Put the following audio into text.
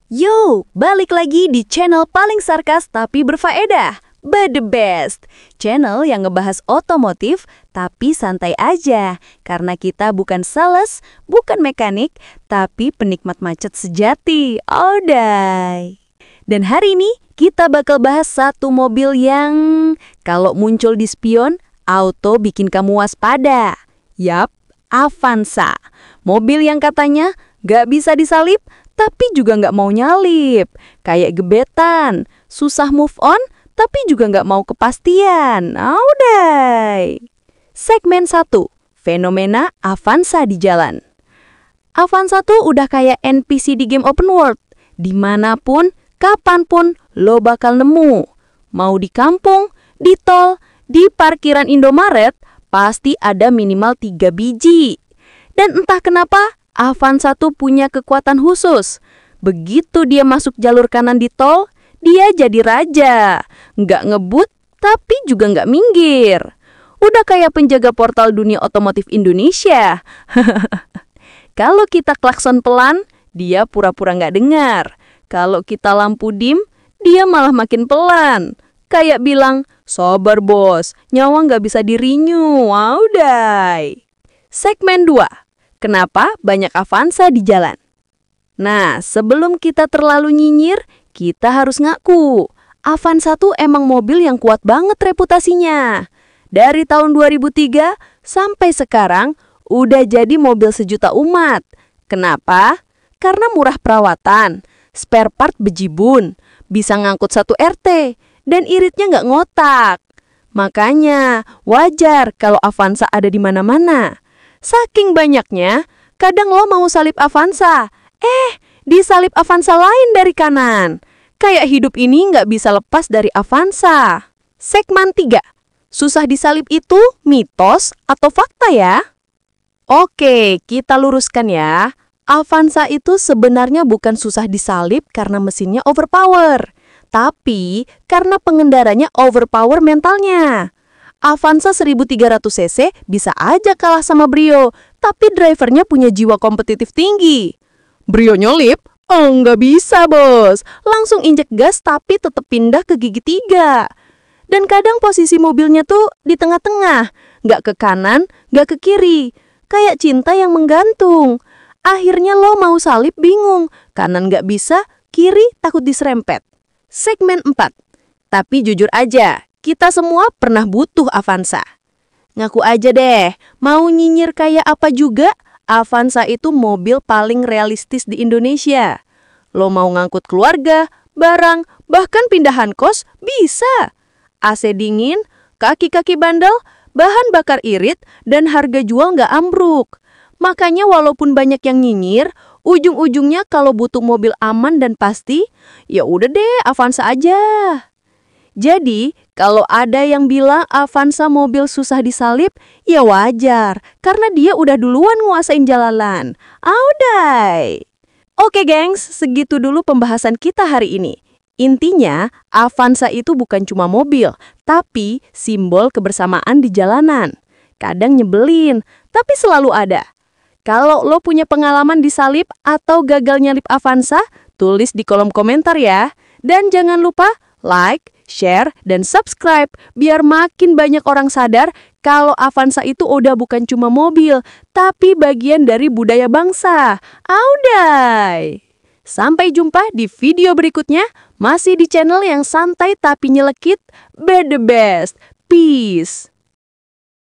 Yo, balik lagi di channel paling sarkas tapi berfaedah, The Best. Channel yang ngebahas otomotif tapi santai aja. Karena kita bukan sales, bukan mekanik, tapi penikmat macet sejati. Alday. Dan hari ini kita bakal bahas satu mobil yang kalau muncul di spion, auto bikin kamu waspada. Yap, Avanza. Mobil yang katanya gak bisa disalip, tapi juga nggak mau nyalip. Kayak gebetan, susah move on, tapi juga nggak mau kepastian. Audai. Segmen 1, fenomena Avanza di jalan. Avanza tuh udah kayak NPC di game open world. Dimanapun, kapanpun, lo bakal nemu. Mau di kampung, di tol, di parkiran Indomaret, pasti ada minimal 3 biji. Dan entah kenapa, Avanza tuh punya kekuatan khusus. Begitu dia masuk jalur kanan di tol, dia jadi raja. Nggak ngebut, tapi juga nggak minggir. Udah kayak penjaga portal dunia otomotif Indonesia. Kalau kita klakson pelan, dia pura-pura nggak dengar. Kalau kita lampu dim, dia malah makin pelan. Kayak bilang, sabar bos, nyawa nggak bisa dirinyu. Waudai. Segmen 2. Kenapa banyak Avanza di jalan? Nah, sebelum kita terlalu nyinyir, kita harus ngaku. Avanza tuh emang mobil yang kuat banget reputasinya. Dari tahun 2003 sampai sekarang, udah jadi mobil sejuta umat. Kenapa? Karena murah perawatan, spare part bejibun, bisa ngangkut 1 RT, dan iritnya nggak ngotak. Makanya, wajar kalau Avanza ada di mana-mana. Saking banyaknya, kadang lo mau salip Avanza, disalip Avanza lain dari kanan. Kayak hidup ini nggak bisa lepas dari Avanza. Segmen 3. Susah disalip itu mitos atau fakta ya? Oke, kita luruskan ya. Avanza itu sebenarnya bukan susah disalip karena mesinnya overpower, tapi karena pengendaranya overpower mentalnya. Avanza 1300 cc bisa aja kalah sama Brio, tapi drivernya punya jiwa kompetitif tinggi. Brio nyelip? Oh, nggak bisa bos. Langsung injek gas tapi tetap pindah ke gigi 3. Dan kadang posisi mobilnya tuh di tengah-tengah, nggak ke kanan, nggak ke kiri. Kayak cinta yang menggantung. Akhirnya lo mau salip bingung, kanan nggak bisa, kiri takut diserempet. Segmen 4. Tapi jujur aja, kita semua pernah butuh Avanza. Ngaku aja deh, mau nyinyir kayak apa juga, Avanza itu mobil paling realistis di Indonesia. Lo mau ngangkut keluarga, barang, bahkan pindahan kos, bisa. AC dingin, kaki-kaki bandel, bahan bakar irit, dan harga jual nggak ambruk. Makanya walaupun banyak yang nyinyir, ujung-ujungnya kalau butuh mobil aman dan pasti, ya udah deh Avanza aja. Jadi, kalau ada yang bilang Avanza mobil susah disalip, ya wajar. Karena dia udah duluan nguasain jalanan. Audai! Oke gengs, segitu dulu pembahasan kita hari ini. Intinya, Avanza itu bukan cuma mobil, tapi simbol kebersamaan di jalanan. Kadang nyebelin, tapi selalu ada. Kalau lo punya pengalaman disalip atau gagal nyalip Avanza, tulis di kolom komentar ya. Dan jangan lupa like, share, dan subscribe biar makin banyak orang sadar kalau Avanza itu udah bukan cuma mobil, tapi bagian dari budaya bangsa. Audai! Sampai jumpa di video berikutnya, masih di channel yang santai tapi nyelekit, The Best. Peace!